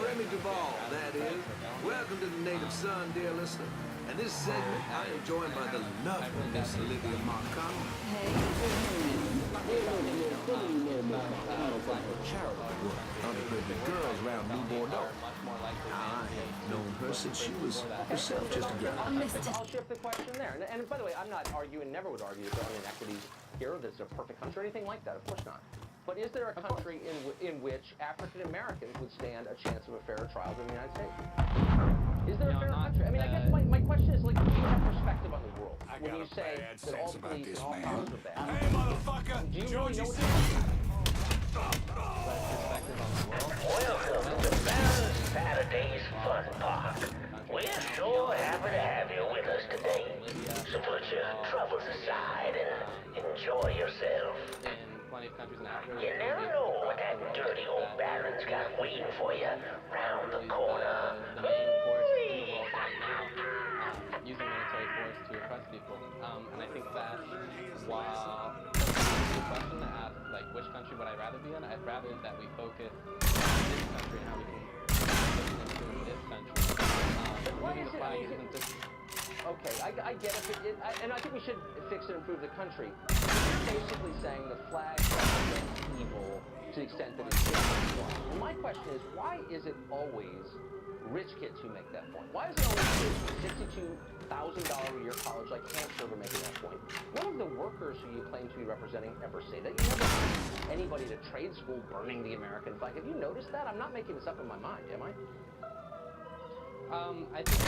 Remy Duvall, that is. Welcome to the Native Son, dear listener. And this segment, I am joined by the lovely Miss Olivia Marcano. Charitable work, underprivileged girls around New Bordeaux. I have known her since she was herself just a girl. I'll shift the question there. And by the way, I'm not arguing, never would argue that there are inequities here, that it's a perfect country or anything like that. Of course not. But is there a country in which African Americans would stand a chance of a fairer trial than the United States? Is there a fairer country? I mean, I guess my question is, like, do you have perspective on the world when you say that all police and all powers are bad? Hey, motherfucker! Do you really know what Welcome to Baron Saturday's Fun Park. We're sure happy to have you with us today. So put your troubles aside and enjoy yourself. You never know what that dirty old Baron's got waiting for you round the corner. Using military force to oppress people. And I think that while the question to ask, like, which country would I rather be in, I'd rather that we focus on this country and how we can improve this country. Moving the flag isn't just... Okay, I get it, and I think we should fix and improve the country. You're basically saying the flag represents evil to the extent that it's evil. And my question is, why is it always rich kids who make that point? Why is it always kids with $62,000 a year college like Hampshire who are making that point? None of the workers who you claim to be representing ever say that. You never see anybody at a trade school burning the American flag. Have you noticed that? I'm not making this up in my mind, am I? I think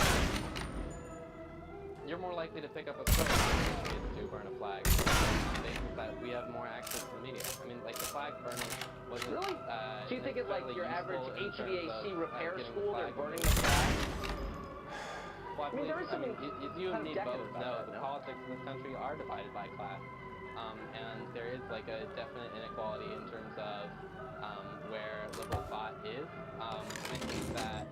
you're more likely to pick up a story if kids do burn a flag. They think that we have more access to the media. I mean, like, the flag burning wasn't... Really? Do you think it's like your average HVAC repair school, they're burning the flag? Well, I mean, there is something you kind of need both. decadent No, about the that, no? politics in this country are divided by class. And there is, like, a definite inequality in terms of where liberal thought is. I think that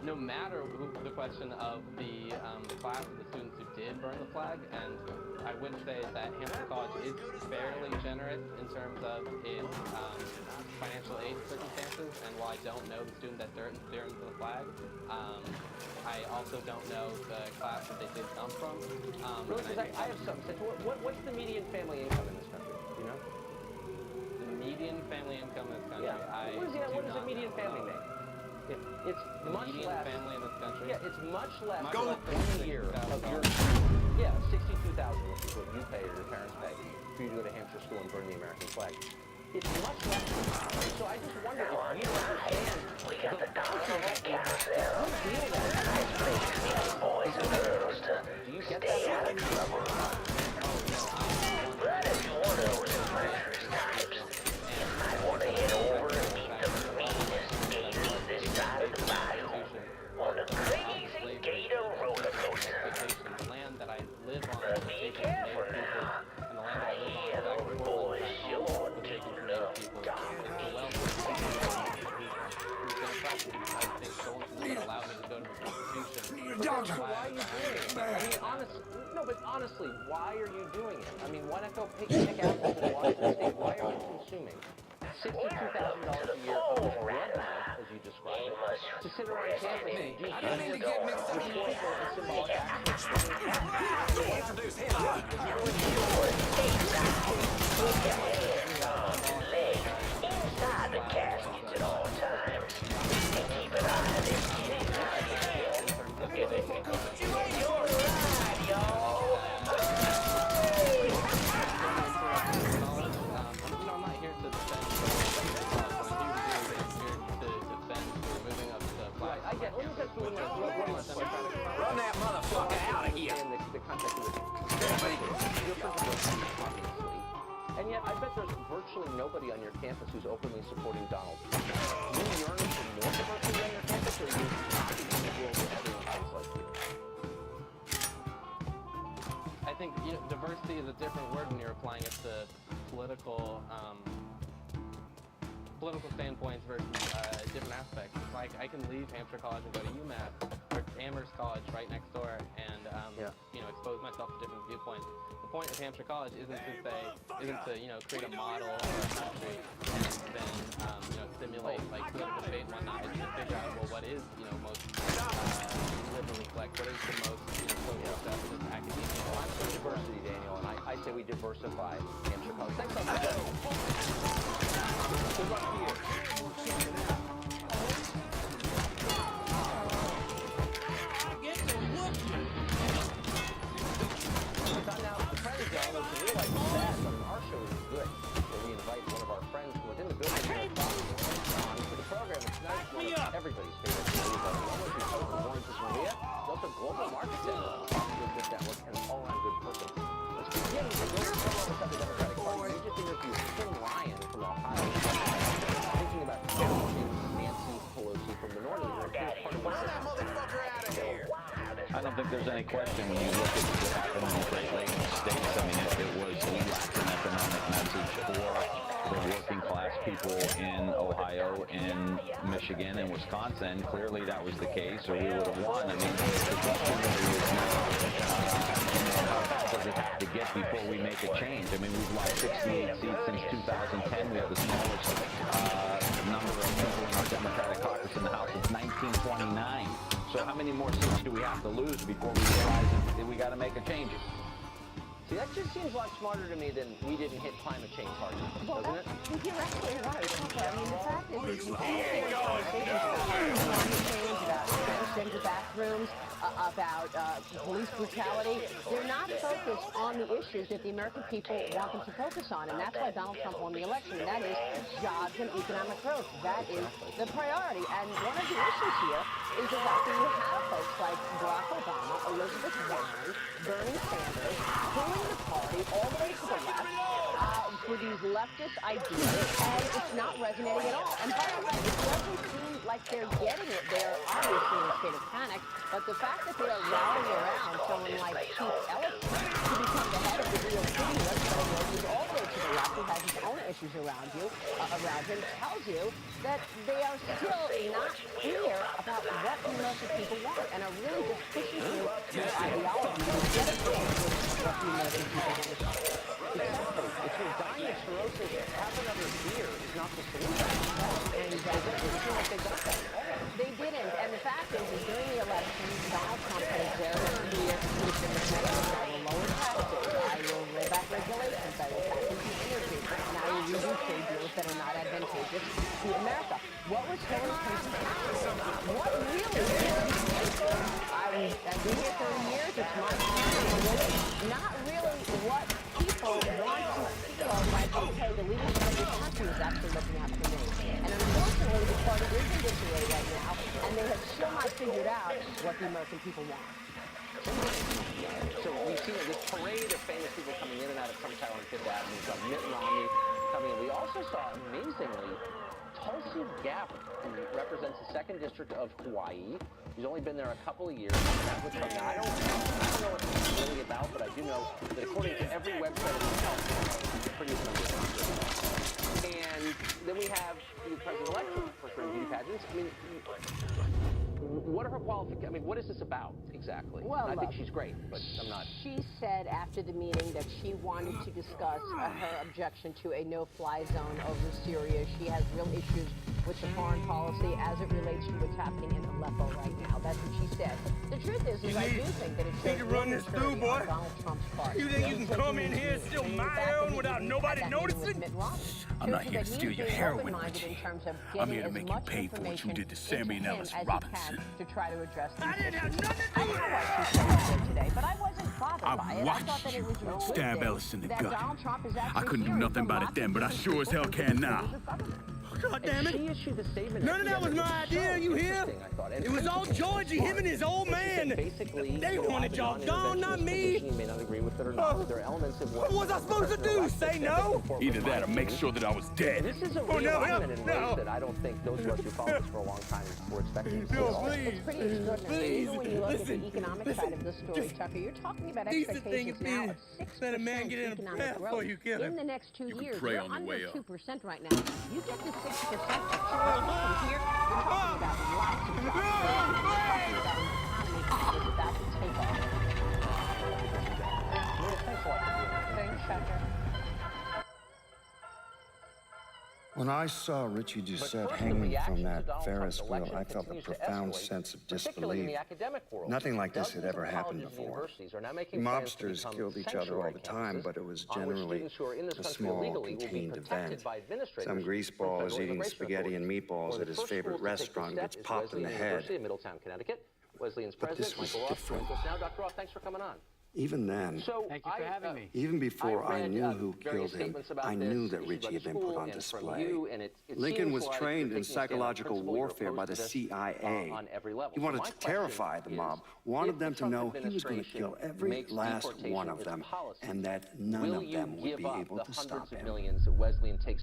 no matter the question of the class of the students who did burn the flag, and I would say that Hampshire College is fairly generous in terms of its financial aid circumstances, and while I don't know the student that burns the flag, I also don't know the class that they did come from. Really? Because I have something. What's the median family income in this country? Do you know? The median family income in this country, Yeah. What does a median family make? It's much median less. family in this country? Yeah, it's much less Go. than 1 year of your... Yeah, $62,000, which is what you pay or your parents pay for you to go to Hampshire school and burn the American flag. It's much less than that. So I just wonder if you don't understand... We got the dollars carousel. Nice place for young boys and girls to stay out of trouble. But if you're one of those adventurous types, you might want to head over and meet the meanest gator this side of the bayou on the crazy gator roller coaster. The land that I live on. But be careful now. I hear those boys sure do love domination. I think Solon would allow me to go to the Constitution. So why are you doing it? I mean, honestly, no, but honestly, why are you doing it? I mean, why not go pick apples in Washington State? Why are you consuming $62,000 a year of this red money, as you described it, to sit around campus and do I don't mean to get mixed up in symbolic actions? Introduce him. Inside the caskets at all times. And keep an eye on this kid right here. You're right, y'all. I'm not here to defend removing of the flag. I get. Let me just do one more question. Run that motherfucker out of here. In the context of this, obviously. And yet, I bet there's virtually nobody on your campus who's openly supporting Donald Trump. Do you yearn for more diversity on your campus, or are you happy in a world where everyone thinks like you? I think diversity is a different word when you're applying it to political standpoints versus different aspects. It's like I can leave Hampshire College and go to UMass or Amherst College right next door and expose myself to different viewpoints. The point of Hampshire College isn't to create a model or a country and then stimulate like political debate and whatnot. we diversify Hampshire colors. Thanks so much. Good luck to you. Now, the friends don't realize that, but our show is good. Where we invite one of our friends from within the building on to the program. It's nice, one of everybody's favorite series of Mornings with Maria. It's also Global Market Center, Good Network, and all around good purpose. Let's begin with the Democratic Party. We just interviewed Tim Ryan from Ohio, thinking about challenging Nancy Pelosi from the North. I don't think there's any question when you look at what happened in the Great Lakes states. I mean, it was an economic message for the working class people in Ohio, in Michigan, and Wisconsin. Clearly that was the case, or we would have won. I mean, the question really is how bad does it have to get before we make a change? I mean, we've lost 68 seats since 2010. We have the smallest number of people in our Democratic caucus in the House since 1929. So how many more seats do we have to lose before we realize that we got to make a change? See, that just seems a lot smarter to me than we didn't hit climate change hard enough, doesn't it? You're absolutely right. I mean, the fact is you can't say conversations about climate change, about transgender bathrooms, about police brutality. They're not focused on the issues that the American people want them to focus on, and that's why Donald Trump won the election, and that is jobs and economic growth. That is the priority. And one of the issues here is the fact that you have folks like Barack Obama, Elizabeth Warren, Bernie Sanders, pulling the party all the way to the left for these leftist ideas, and it's not resonating at all. And by the way, it doesn't seem like they're getting it. They're obviously in a state of panic, but the fact that they are rallying around someone like Chief Ellison to become the head of the New York City legislature, who's all the way to the left, who has his own issues around him, tells you that they are still not clear about what the American people want, and are really just pushing through their ideology to get a change with what the American people want. Exactly. If you're dying of cirrhosis, have another beer is not the solution. And it doesn't seem like they got that. They didn't. And the fact is during the election, Donald Trump had a very clear position that I will lower taxes, I will roll back regulations, I will tax into energy, and I will reduce trade deals that are not advantageous to America. What was Hillary Clinton's action? What really is I've been here 30 years, it's my time, not really what people want to feel like, okay, the leadership of this country is actually looking out for me. And unfortunately, the party is in disarray right now, and they have still not figured out what the American people want. So we've seen this parade of famous people coming in and out of Trump Tower on Fifth Avenue. We've got Mitt Romney coming in. We also saw, amazingly, Tulsi Gabbard, who represents the 2nd District of Hawaii. He's only been there a couple of years. I don't know what it's really about, but I do know that according to every website in the house, he's the prettiest number of country. And then we have the president-elect for beauty pageants. I mean, what are her qualifications? I mean, what is this about exactly? Well, I think she's great, but I'm not. She said after the meeting that she wanted to discuss her objection to a no-fly zone over Syria. She has real issues with the foreign policy as it relates to what's happening in Aleppo right now. That's what she said. The truth is I do think that it shows run this through, boy. Donald Trump's part. You think you can come in here and steal my own without nobody noticing? I'm not here to steal your heroin, Richie. I'm here to make you pay for what you did to Sammy and Ellis Robinson. To try to address these I didn't have issues. nothing to I do know with what it. she said today, but I wasn't bothered by I it. I thought watched that it you was your stab wisdom Ellis in the that gut. Donald Trump is I actually couldn't do hearing nothing from about it lots then, of but I people sure as hell who can now. God damn She it. issued a statement. None of that was my idea, you hear? It was all Georgie, him and his old man. Basically, They wanted y'all gone, not me. You may not agree with it or not, but there are elements of What was I supposed to do? Say no? Either that or make sure that I was dead. This is a Oh, no, realignment in no. ways that I don't think those of us who followed this for a long time were expecting to see. No, at all. please. It's pretty extraordinary. Please, Even when you look listen, at the economic listen, side of the story, just Tucker, you're talking about decent thing expectations would be now of to 6% let a man get in a economic prayer growth before you kill him. in the next 2 can years. pray You're on the under way up. 2% right now. You get to 6%, from here, you're talking about lots of jobs. You're talking about an economy that is about to take off. Thanks a lot for being here. Thanks, Tucker. When I saw Richie Doucette first, the hanging reaction from to that Donald Ferris Trump's wheel, election I felt a continues to profound escalate, sense of particularly in disbelief. the academic world. Nothing like this Dozens had ever of happened colleges and before. universities are now making plans to Mobsters become killed each other all the time, sanctuary but it was campuses on which generally students who are in this a country small, illegally will be contained protected event. by administrators Some from greaseball is federal eating immigration spaghetti and authorities. meatballs One at of his the first favorite schools to take this restaurant, step gets is popped in the Wesleyan head. University in Middletown, Connecticut. Wesleyan's But this president, was Michael Roth, different. joins us now. Dr. Roth, thanks for coming on. Even then, So Thank you for having me. even before I read, knew who various killed him, statements about I this knew that issued Richie by had the been put school on and from display. you, and it Lincoln seems was like trained you're in taking a stand on psychological principle, you're warfare by the opposed to this, CIA. on every level. He So wanted my to question terrify the is, mob, if wanted the them to Trump know he was going to administration kill every makes last deportation one of its them, policy, and that none will of you them would give be up able the to hundreds stop of him. millions that Wesleyan takes